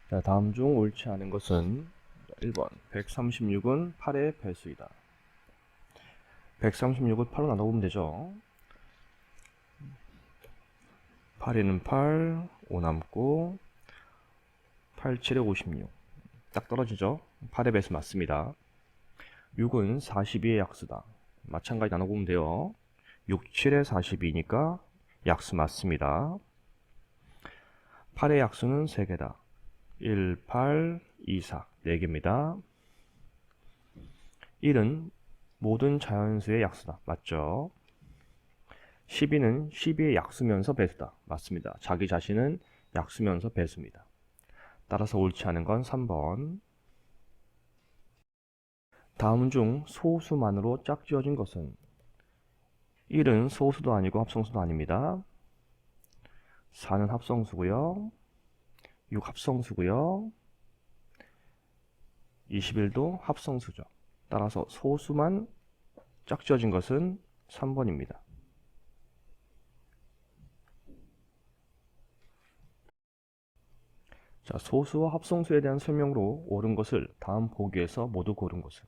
자, 다음 중 옳지 않은 것은 1번 136은 8의 배수이다. 136을 8로 나눠보면 되죠. 8에는 8, 5 남고 8, 7에 56. 딱 떨어지죠. 8의 배수 맞습니다. 6은 42의 약수다. 마찬가지 나눠보면 돼요. 6, 7에 42니까 약수 맞습니다. 8의 약수는 3개다. 1, 8, 2, 4. 4개입니다. 1은 모든 자연수의 약수다. 맞죠? 12는 12의 약수면서 배수다. 맞습니다. 자기 자신은 약수면서 배수입니다. 따라서 옳지 않은 건 3번. 다음 중 소수만으로 짝지어진 것은 1은 소수도 아니고 합성수도 아닙니다. 4는 합성수고요. 6 합성수고요. 21도 합성수죠. 따라서 소수만 짝지어진 것은 3번입니다. 자, 소수와 합성수에 대한 설명으로 옳은 것을 다음 보기에서 모두 고른 것은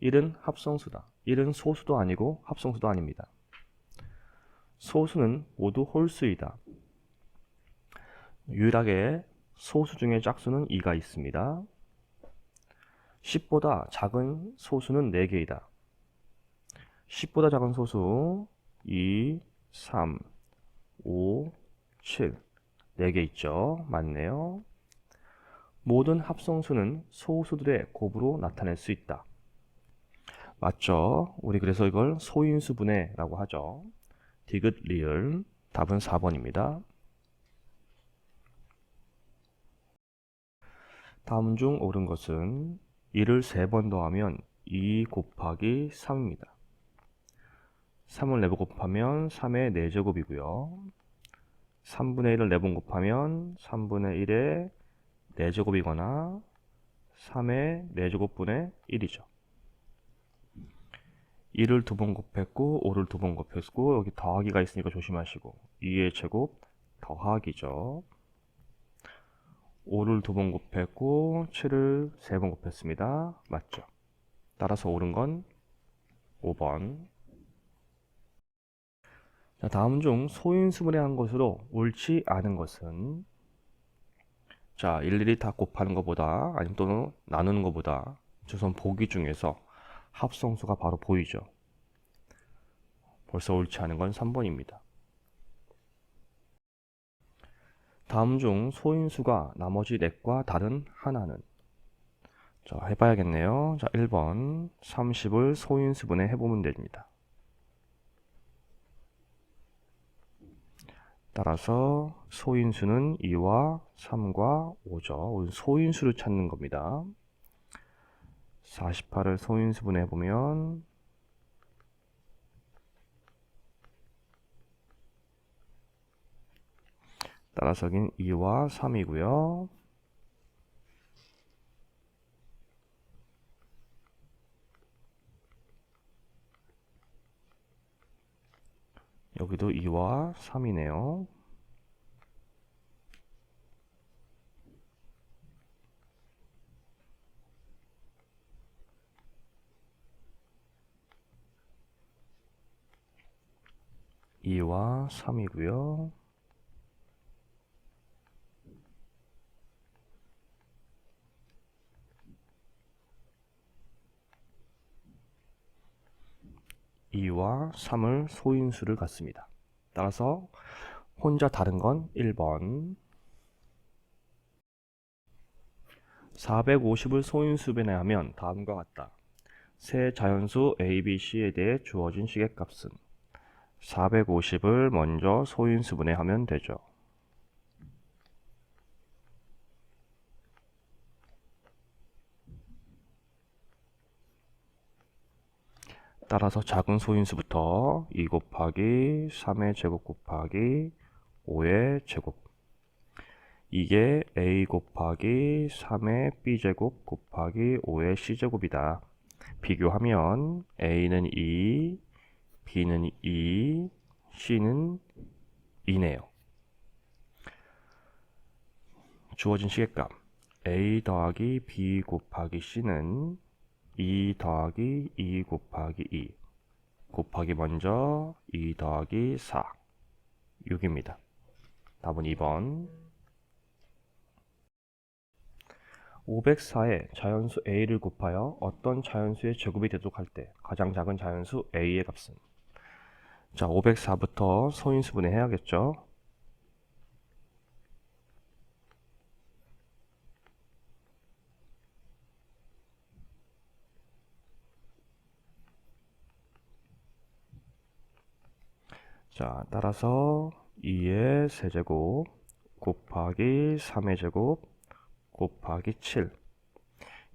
1은 합성수다. 1은 소수도 아니고 합성수도 아닙니다. 소수는 모두 홀수이다. 유일하게 소수 중에 짝수는 2가 있습니다. 10보다 작은 소수는 4개이다. 10보다 작은 소수 2, 3, 5, 7 4개 있죠. 맞네요. 모든 합성수는 소수들의 곱으로 나타낼 수 있다. 맞죠? 우리 그래서 이걸 소인수분해라고 하죠. 디귿 리을. 답은 4번입니다. 다음 중 옳은 것은 2를 3번 더하면 2 곱하기 3입니다. 3을 4번 곱하면 3의 4제곱이고요. 3분의 1을 4번 곱하면 3분의 1의 4제곱이거나 3의 4제곱분의 1이죠. 2를 2번 곱했고 5를 2번 곱했고 여기 더하기가 있으니까 조심하시고 2의 제곱 더하기죠. 5를 2번 곱했고 7을 3번 곱했습니다. 맞죠? 따라서 옳은 건 5번. 자, 다음 중 소인수분해한 것으로 옳지 않은 것은 자, 일일이 다 곱하는 것보다 아니면 또는 나누는 것보다 우선 보기 중에서 합성수가 바로 보이죠. 벌써 옳지 않은 건 3번입니다. 다음 중 소인수가 나머지 넷과 다른 하나는 자, 해봐야겠네요. 자, 1번 30을 소인수분해 해보면 됩니다. 따라서 소인수는 2와 3과 5죠. 소인수를 찾는 겁니다. 48을 소인수분해 해보면 따라서 여긴 2와 3이고요. 여기도 2와 3이네요. (2와 3이고요) (2와 3을 소인수를 갖습니다. 따라서 혼자 다른 건 1번. 450을 소인수분해하면 다음과 같다. 세 자연수 A, B, C에 대해 주어진 시계값은 450을 먼저 소인수분해하면 되죠. 따라서 작은 소인수부터 2 곱하기 3의 제곱 곱하기 5의 제곱 이게 A 곱하기 3의 B제곱 곱하기 5의 C제곱이다. 비교하면 A는 2, B는 2, C는 2네요. 주어진 시계값 A 더하기 B 곱하기 C는 2 더하기 2 곱하기 2 곱하기 먼저 2 더하기 4 6입니다. 답은 2번. 504에 자연수 A를 곱하여 어떤 자연수의 제곱이 되도록 할 때 가장 작은 자연수 A의 값은. 자, 504부터 소인수분해 해야겠죠. 자, 따라서 2의 세제곱 곱하기 3의 제곱 곱하기 7.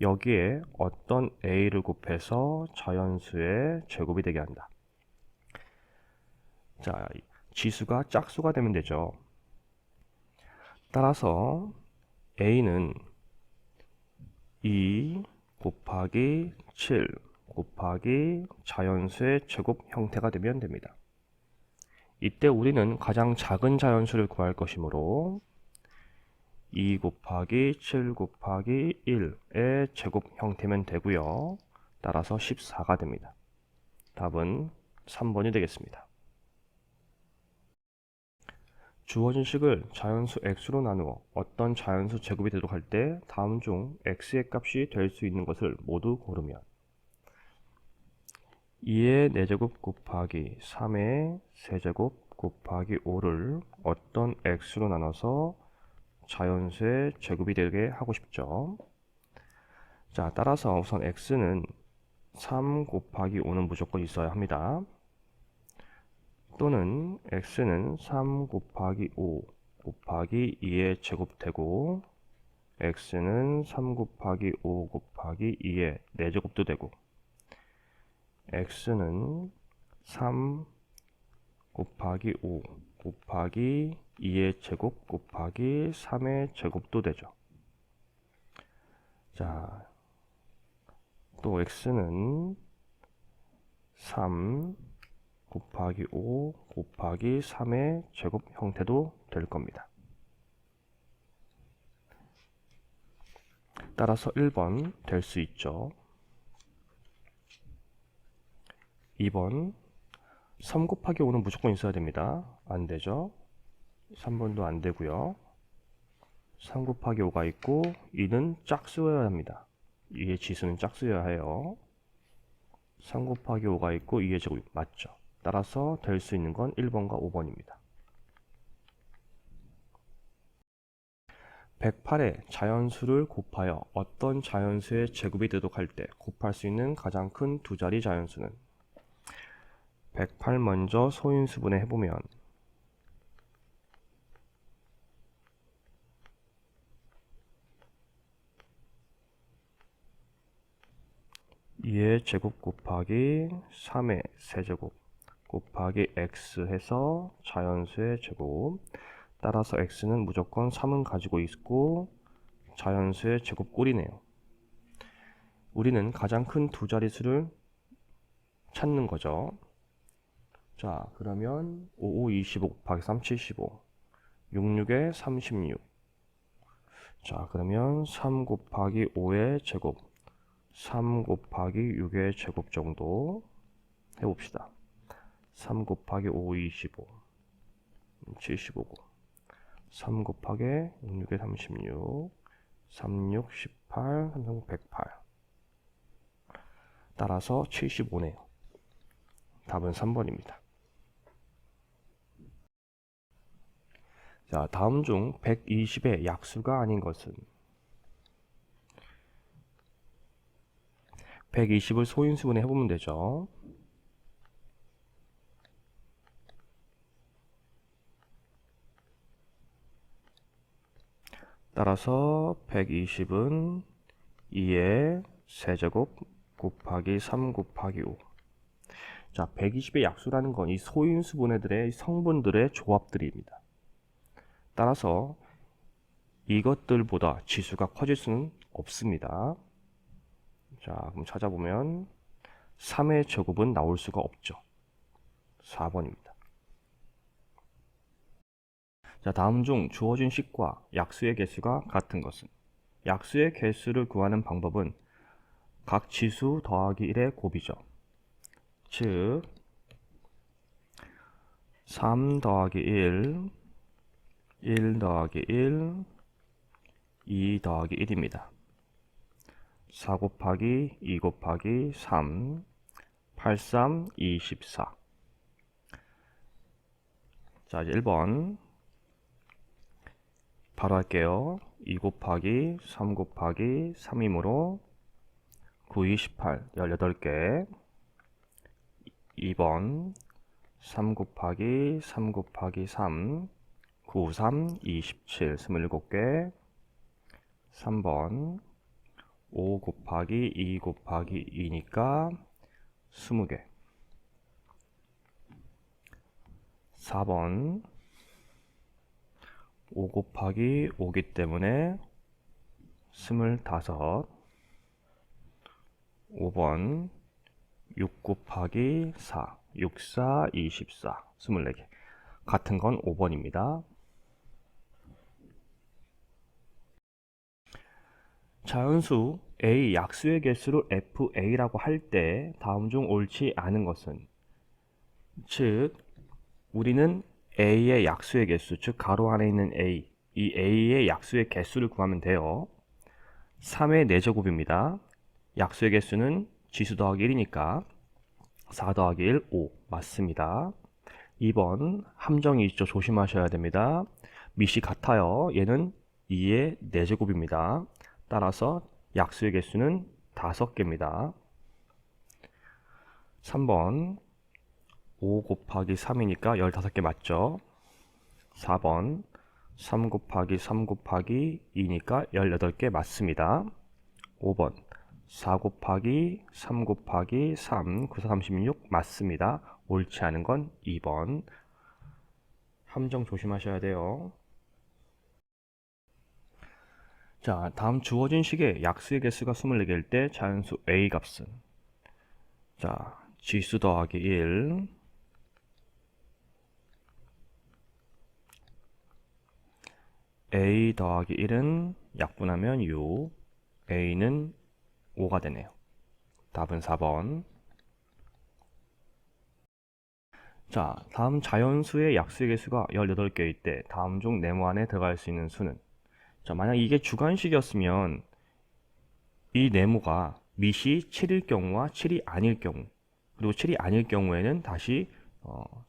여기에 어떤 A를 곱해서 자연수의 제곱이 되게 한다. 자, 지수가 짝수가 되면 되죠. 따라서 A는 2 곱하기 7 곱하기 자연수의 제곱 형태가 되면 됩니다. 이때 우리는 가장 작은 자연수를 구할 것이므로 2 곱하기 7 곱하기 1의 제곱 형태면 되고요. 따라서 14가 됩니다. 답은 3번이 되겠습니다. 주어진 식을 자연수 x로 나누어 어떤 자연수 제곱이 되도록 할 때 다음 중 x의 값이 될 수 있는 것을 모두 고르면 2의 4제곱 곱하기 3의 세제곱 곱하기 5를 어떤 x로 나눠서 자연수의 제곱이 되게 하고 싶죠. 자, 따라서 우선 x는 3 곱하기 5는 무조건 있어야 합니다. 또는 x는 3 곱하기 5 곱하기 2의 제곱 되고 x는 3 곱하기 5 곱하기 2의 4제곱도 되고 x는 3 곱하기 5 곱하기 2의 제곱 곱하기 3의 제곱도 되죠. 자, 또 x는 3 곱하기 5 곱하기 3의 제곱 형태도 될 겁니다. 따라서 1번 될 수 있죠. 2번 3 곱하기 5는 무조건 있어야 됩니다. 안 되죠. 3번도 안 되고요. 3 곱하기 5가 있고 2는 짝수여야 합니다. 2의 지수는 짝수여야 해요. 3 곱하기 5가 있고 2의 제곱 맞죠. 따라서 될 수 있는 건 1번과 5번입니다. 108에 자연수를 곱하여 어떤 자연수의 제곱이 되도록 할 때 곱할 수 있는 가장 큰 두 자리 자연수는 108 먼저 소인수분해 해보면 2의 제곱 곱하기 3의 세제곱 곱하기 x 해서 자연수의 제곱. 따라서 x는 무조건 3은 가지고 있고 자연수의 제곱꼴이네요. 우리는 가장 큰 두 자릿수를 찾는 거죠. 자, 그러면 5, 5, 25 곱하기 3, 75 66에 36. 자, 그러면 3 곱하기 5의 제곱 3 곱하기 6의 제곱 정도 해봅시다. 3 곱하기 5, 25 75고 3 곱하기 66에 36 36, 18, 3, 108 따라서 75네요. 답은 3번입니다. 자, 다음 중 120의 약수가 아닌 것은 120을 소인수분해 해보면 되죠. 따라서 120은 2의 세제곱 곱하기 3 곱하기 5. 자, 120의 약수라는 건 이 소인수분해들의 성분들의 조합들입니다. 따라서 이것들보다 지수가 커질 수는 없습니다. 자, 그럼 찾아보면 3의 제곱은 나올 수가 없죠. 4번입니다. 자, 다음 중 주어진 식과 약수의 개수가 같은 것은 약수의 개수를 구하는 방법은 각 지수 더하기 1의 곱이죠. 즉 3 더하기 1, 1 더하기 1, 2 더하기 1입니다. 4 곱하기 2 곱하기 3, 8, 3, 24. 자, 이제 1번 바로 할게요. 2 곱하기 3 곱하기 3이므로 9, 2, 18, 18개. 2번 3 곱하기 3 곱하기 3, 9, 3, 27, 27개. 3번 5 곱하기 2 곱하기 2니까 20개. 4번 5 곱하기 5기 때문에 25. 5번 6 곱하기 4, 6, 4, 24, 24개. 같은 건 5번입니다. 자연수 A 약수의 개수를 FA라고 할 때 다음 중 옳지 않은 것은, 즉 우리는 A의 약수의 개수, 즉 가로 안에 있는 A, 이 A의 약수의 개수를 구하면 돼요. 3의 4제곱입니다. 약수의 개수는 지수 더하기 1이니까 4 더하기 1, 5 맞습니다. 2번 함정이 있죠. 조심하셔야 됩니다. 밑이 같아요. 얘는 2의 4제곱입니다. 따라서 약수의 개수는 5개입니다. 3번 5 곱하기 3이니까 15개 맞죠? 4번 3 곱하기 3 곱하기 2니까 18개 맞습니다. 5번 4 곱하기 3 곱하기 3, 9, 4, 36 맞습니다. 옳지 않은 건 2번. 함정 조심하셔야 돼요. 자, 다음 주어진 식의 약수의 개수가 24개일 때 자연수 A 값은, 자, 지수 더하기 1, A 더하기 1은 약분하면 6, A는 5가 되네요. 답은 4번. 자, 다음 자연수의 약수의 개수가 18개일 때 다음 중 네모 안에 들어갈 수 있는 수는, 자, 만약 이게 주관식이었으면 이 네모가 밑이 7일 경우와 7이 아닐 경우, 그리고 7이 아닐 경우에는 다시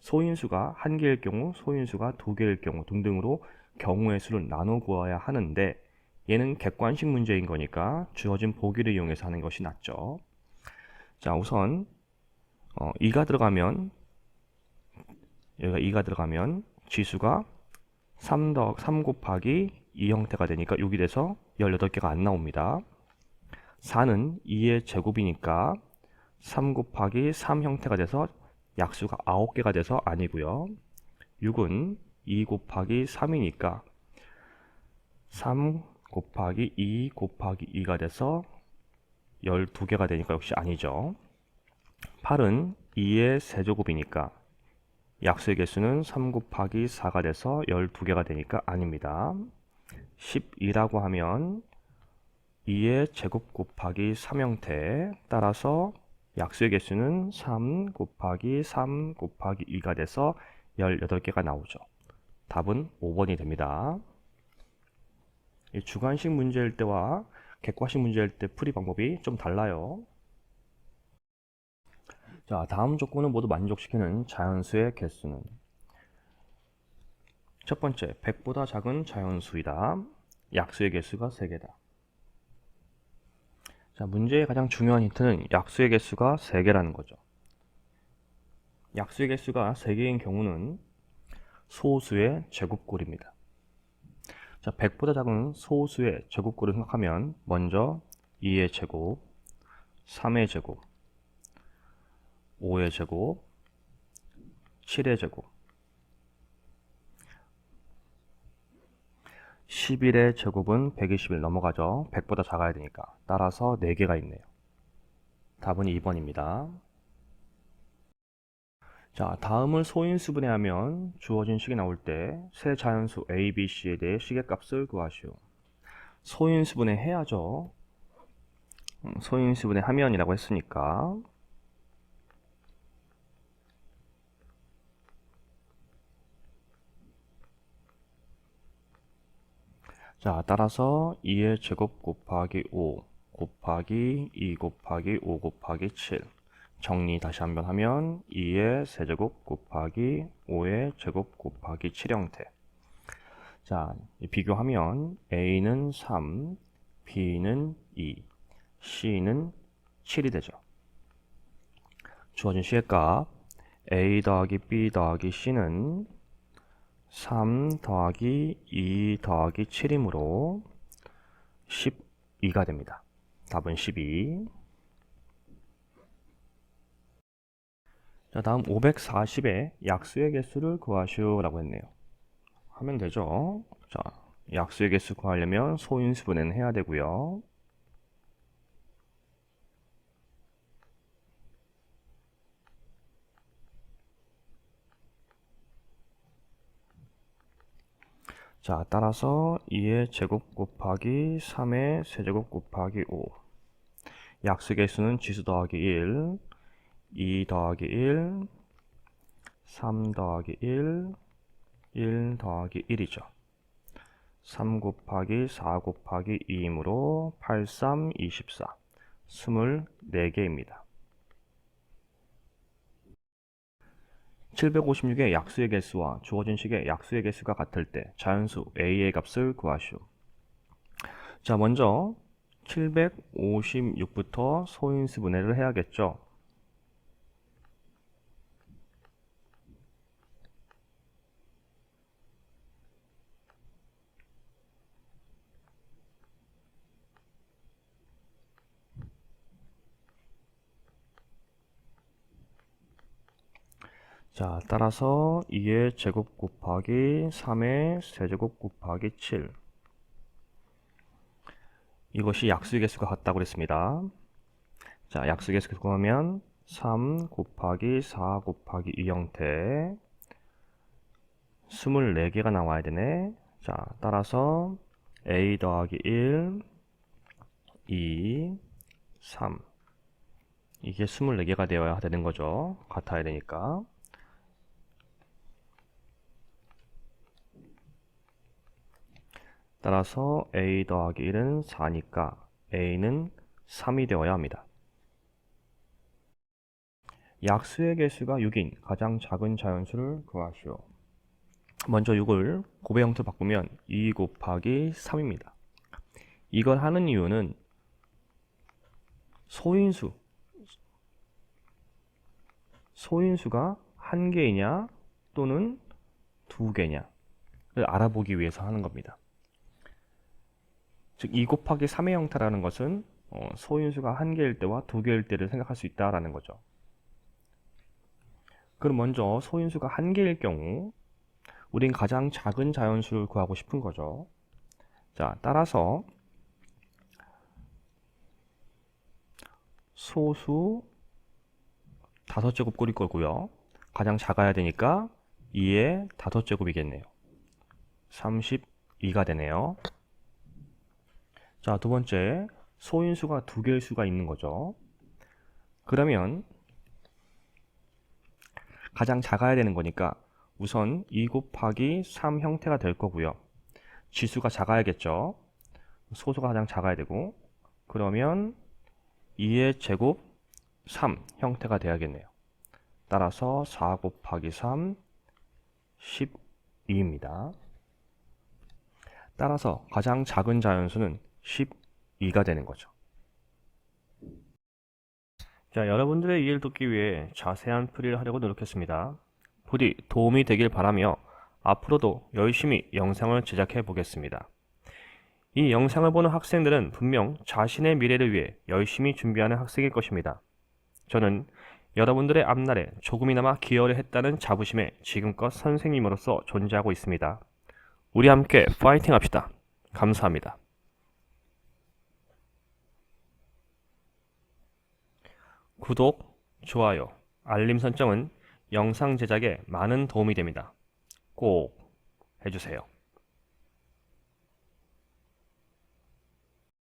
소인수가 1개일 경우, 소인수가 2개일 경우 등등으로 경우의 수를 나눠 구해야 하는데, 얘는 객관식 문제인 거니까 주어진 보기를 이용해서 하는 것이 낫죠. 자, 우선 2가 들어가면, 여기가 2가 들어가면 지수가 3 곱하기 2 형태가 되니까 6이 돼서 18개가 안 나옵니다. 4는 2의 제곱이니까 3 곱하기 3 형태가 돼서 약수가 9개가 돼서 아니고요. 6은 2 곱하기 3이니까 3 곱하기 2 곱하기 2가 돼서 12개가 되니까 역시 아니죠. 8은 2의 세제곱이니까 약수의 개수는 3 곱하기 4가 돼서 12개가 되니까 아닙니다. 12라고 하면 2의 제곱 곱하기 3 형태, 따라서 약수의 개수는 3 곱하기 3 곱하기 2가 돼서 18개가 나오죠. 답은 5번이 됩니다. 주관식 문제일 때와 객관식 문제일 때 풀이 방법이 좀 달라요. 자, 다음 조건을 모두 만족시키는 자연수의 개수는, 첫 번째, 100보다 작은 자연수이다. 약수의 개수가 3개다. 자, 문제의 가장 중요한 힌트는 약수의 개수가 3개라는 거죠. 약수의 개수가 3개인 경우는 소수의 제곱꼴입니다. 자, 100보다 작은 소수의 제곱꼴을 생각하면 먼저 2의 제곱, 3의 제곱, 5의 제곱, 7의 제곱, 11의 제곱은 120일 넘어가죠. 100보다 작아야 되니까. 따라서 4개가 있네요. 답은 2번입니다. 자, 다음을 소인수분해하면 주어진 식이 나올 때 세 자연수 A, B, C에 대해 식의 값을 구하시오. 소인수분해 해야죠. 소인수분해 하면이라고 했으니까. 자, 따라서 2의 제곱 곱하기 5 곱하기 2 곱하기 5 곱하기 7. 정리 다시 한번 하면 2의 세제곱 곱하기 5의 제곱 곱하기 7 형태. 자, 비교하면 A는 3, B는 2, C는 7이 되죠. 주어진 C의 값 A 더하기 B 더하기 C는 3 더하기 2 더하기 7이므로 12가 됩니다. 답은 12. 자, 다음 540의 약수의 개수를 구하시오라고 했네요. 하면 되죠. 자, 약수의 개수 구하려면 소인수분해는 해야 되고요. 자, 따라서 2의 제곱 곱하기 3의 세제곱 곱하기 5. 약수 개수는 지수 더하기 1, 2 더하기 1, 3 더하기 1, 1 더하기 1이죠. 3 곱하기 4 곱하기 2이므로 8, 3, 24. 24개입니다. 756의 약수의 개수와 주어진 식의 약수의 개수가 같을 때 자연수 A의 값을 구하시오. 자, 먼저 756부터 소인수분해를 해야겠죠. 자, 따라서 2의 제곱 곱하기 3의 세제곱 곱하기 7. 이것이 약수의 개수가 같다고 그랬습니다. 자, 약수의 개수 구하면 3 곱하기 4 곱하기 2 형태 24개가 나와야 되네. 자, 따라서 A 더하기 1, 2, 3. 이게 24개가 되어야 되는 거죠. 같아야 되니까. 따라서 A 더하기 1은 4니까 A는 3이 되어야 합니다. 약수의 개수가 6인 가장 작은 자연수를 구하시오. 먼저 6을 곱의 형태로 바꾸면 2 곱하기 3입니다. 이걸 하는 이유는 소인수가 한 개이냐 또는 두 개냐를 알아보기 위해서 하는 겁니다. 즉, 2 곱하기 3의 형태라는 것은 소인수가 한 개일 때와 두 개일 때를 생각할 수 있다라는 거죠. 그럼 먼저 소인수가 한 개일 경우 우린 가장 작은 자연수를 구하고 싶은 거죠. 자, 따라서 소수 5제곱 꼴일 거고요. 가장 작아야 되니까 2의 5제곱이겠네요. 32가 되네요. 자, 두 번째, 소인수가 두 개일 수가 있는 거죠. 그러면 가장 작아야 되는 거니까 우선 2 곱하기 3 형태가 될 거고요. 지수가 작아야겠죠. 소수가 가장 작아야 되고, 그러면 2의 제곱 3 형태가 돼야겠네요. 따라서 4 곱하기 3 12입니다. 따라서 가장 작은 자연수는 12가 되는 거죠. 자, 여러분들의 이해를 돕기 위해 자세한 풀이를 하려고 노력했습니다. 부디 도움이 되길 바라며 앞으로도 열심히 영상을 제작해 보겠습니다. 이 영상을 보는 학생들은 분명 자신의 미래를 위해 열심히 준비하는 학생일 것입니다. 저는 여러분들의 앞날에 조금이나마 기여를 했다는 자부심에 지금껏 선생님으로서 존재하고 있습니다. 우리 함께 파이팅 합시다. 감사합니다. 구독, 좋아요, 알림 설정은 영상 제작에 많은 도움이 됩니다. 꼭 해주세요.